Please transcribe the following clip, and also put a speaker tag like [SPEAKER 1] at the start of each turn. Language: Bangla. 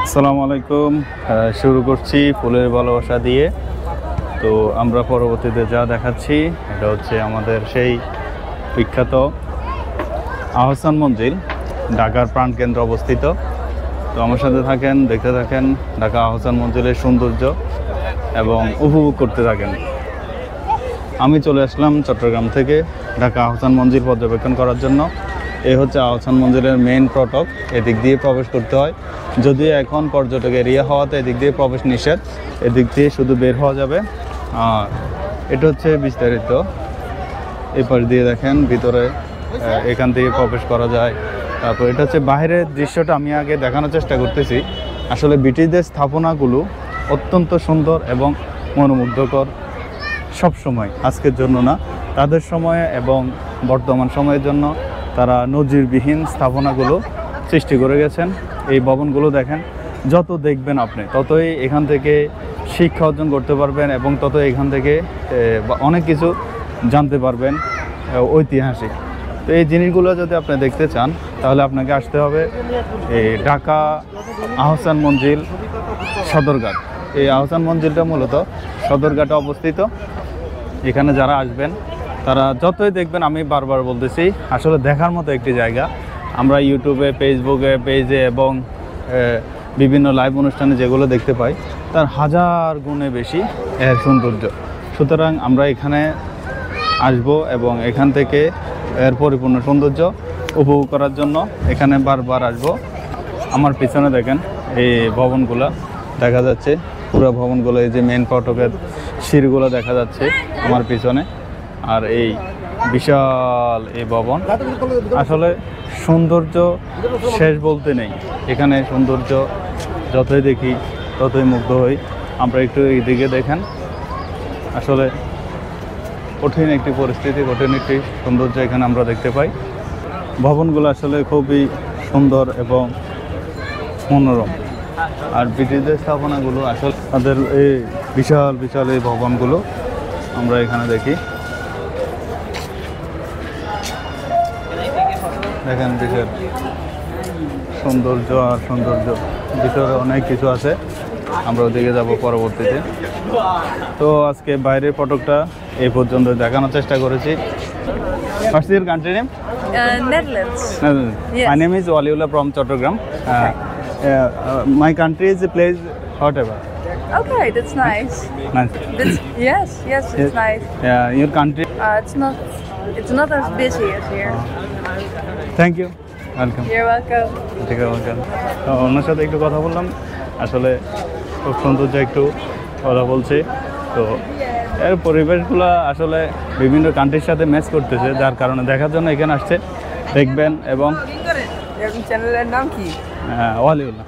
[SPEAKER 1] আসসালামু আলাইকুম। শুরু করছি ফুলের ভালোবাসা দিয়ে। তো আমরা পরবর্তীতে যা দেখাচ্ছি এটা হচ্ছে আমাদের সেই বিখ্যাত আহসান মঞ্জিল, ঢাকার প্রাণকেন্দ্রে অবস্থিত। তো আমার সাথে থাকেন, দেখতে থাকেন ঢাকা আহসান মঞ্জিলের সৌন্দর্য এবং উপভোগ করতে থাকেন। আমি চলে আসলাম চট্টগ্রাম থেকে ঢাকা আহসান মঞ্জিল পর্যবেক্ষণ করার জন্য। এই হচ্ছে আহসান মঞ্জিলের মেইন ফটক, এদিক দিয়ে প্রবেশ করতে হয়। যদিও এখন পর্যটক এরিয়া হওয়াতে এদিক দিয়ে প্রবেশ নিষেধ, এদিক দিয়ে শুধু বের হওয়া যাবে। আর এটা হচ্ছে বিস্তারিত, এপাশ দিয়ে দেখেন ভিতরে এখান থেকে প্রবেশ করা যায়। তারপর এটা হচ্ছে বাইরের দৃশ্যটা আমি আগে দেখানোর চেষ্টা করতেছি। আসলে ব্রিটিশদের স্থাপনাগুলো অত্যন্ত সুন্দর এবং মনোমুগ্ধকর, সব সময়, আজকের জন্য না, তাদের সময়ে এবং বর্তমান সময়ের জন্য তারা নজিরবিহীন স্থাপনাগুলো সৃষ্টি করে গেছেন। এই ভবনগুলো দেখেন, যত দেখবেন আপনি ততই এখান থেকে শিক্ষা অর্জন করতে পারবেন এবং তত এখান থেকে অনেক কিছু জানতে পারবেন ঐতিহাসিক। তো এই জিনিসগুলো যদি আপনি দেখতে চান তাহলে আপনাকে আসতে হবে এই ঢাকা আহসান মঞ্জিল সদরঘাট। এই আহসান মঞ্জিলটা মূলত সদরঘাটে অবস্থিত। এখানে যারা আসবেন তারা যতই দেখবেন, আমি বারবার বলতেছি, আসলে দেখার মতো একটি জায়গা। আমরা ইউটিউবে, ফেসবুকে, পেজে এবং বিভিন্ন লাইভ অনুষ্ঠানে যেগুলো দেখতে পাই তার হাজার গুণে বেশি এর সৌন্দর্য। সুতরাং আমরা এখানে আসব এবং এখান থেকে এর পরিপূর্ণ সৌন্দর্য উপভোগ করার জন্য এখানে বারবার আসব। আমার পিছনে দেখেন এই ভবনগুলো দেখা যাচ্ছে, পুরো ভবনগুলো, এই যে মেন ফটকের সিঁড়িগুলো দেখা যাচ্ছে আমার পিছনে। আর এই বিশাল এই ভবন, আসলে সৌন্দর্য শেষ বলতে নেই। এখানে সৌন্দর্য যতই দেখি ততই মুগ্ধ হই। আমরা একটু এইদিকে দেখেন, আসলে কঠিন একটি পরিস্থিতি, কঠিন একটি সৌন্দর্য এখানে আমরা দেখতে পাই। ভবনগুলো আসলে খুবই সুন্দর এবং মনোরম। আর ব্রিটিশদের স্থাপনাগুলো আসলে তাদের এই বিশাল বিশাল এই ভবনগুলো আমরা এখানে দেখি। দেখেন বিশাল সৌন্দর্য আর সৌন্দর্য, ভিতরে অনেক কিছু আছে, আমরা ওদিকে যাব পরবর্তীতে। তো আজকে বাইরের ফটকটা এই পর্যন্ত দেখানোর চেষ্টা করেছি। What's your country name?
[SPEAKER 2] Netherlands.
[SPEAKER 1] Yes. My name is Waliullah from Chattogram. My country is a place whatever.
[SPEAKER 2] Okay, that's nice.
[SPEAKER 1] Nice.
[SPEAKER 2] Yes, it's nice.
[SPEAKER 1] Your country?
[SPEAKER 2] It's not as busy as here.
[SPEAKER 1] Thank you. Welcome.
[SPEAKER 2] You're welcome.
[SPEAKER 1] ঠিক আছে, ওয়েলকাম। তো ওনার সাথে একটু কথা বললাম, আসলে খুব সৌন্দর্য একটু কথা বলছি। তো এর পরিবেশগুলো আসলে বিভিন্ন কান্ট্রির সাথে ম্যাচ করতেছে, যার কারণে দেখার জন্য এখানে আসছে, দেখবেন। এবং
[SPEAKER 2] চ্যানেলের নাম কি?
[SPEAKER 1] ওয়ালিউল্লাহ।